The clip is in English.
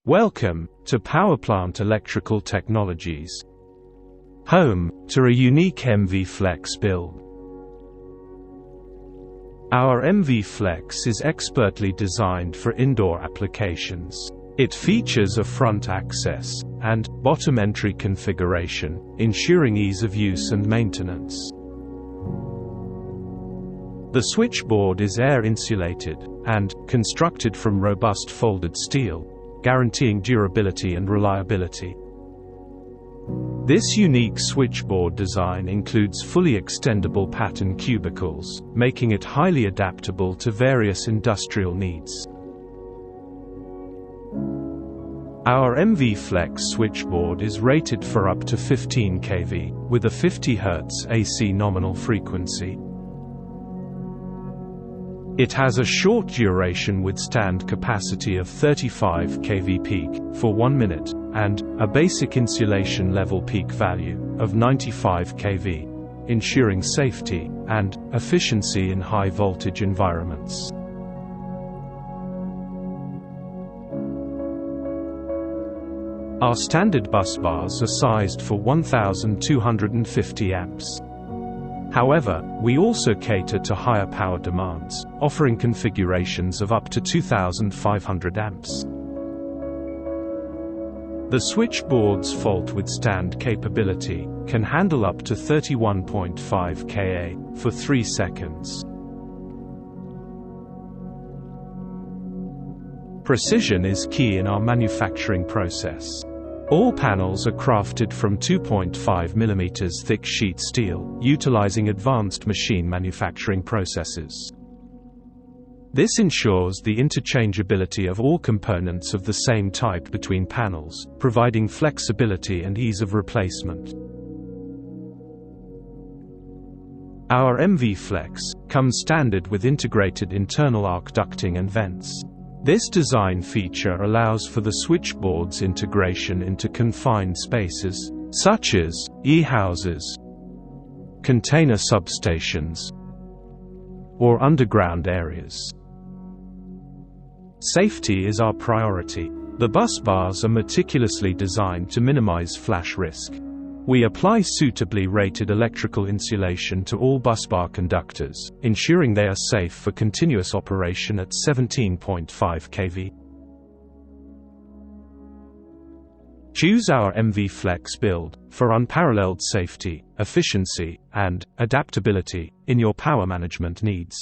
Welcome to Powerplant Electrical Technologies, home to a unique MV Flex build. Our MV Flex is expertly designed for indoor applications. It features a front access and bottom entry configuration, ensuring ease of use and maintenance. The switchboard is air insulated and constructed from robust folded steel, guaranteeing durability and reliability. This unique switchboard design includes fully extendable pattern cubicles, making it highly adaptable to various industrial needs. Our MV Flex switchboard is rated for up to 15 kV, with a 50 Hz AC nominal frequency. It has a short duration withstand capacity of 35 kV peak, for 1 minute, and a basic insulation level peak value of 95 kV, ensuring safety and efficiency in high voltage environments. Our standard busbars are sized for 1250 amps. However, we also cater to higher power demands, offering configurations of up to 2500 amps. The switchboard's fault withstand capability can handle up to 31.5 kA for 3 seconds. Precision is key in our manufacturing process. All panels are crafted from 2.5 mm thick sheet steel, utilizing advanced machine manufacturing processes. This ensures the interchangeability of all components of the same type between panels, providing flexibility and ease of replacement. Our MV Flex comes standard with integrated internal arc ducting and vents. This design feature allows for the switchboard's integration into confined spaces, such as e-houses, container substations, or underground areas. Safety is our priority. The busbars are meticulously designed to minimize flash risk. We apply suitably rated electrical insulation to all busbar conductors, ensuring they are safe for continuous operation at 17.5 kV. Choose our MV Flex build for unparalleled safety, efficiency, and adaptability in your power management needs.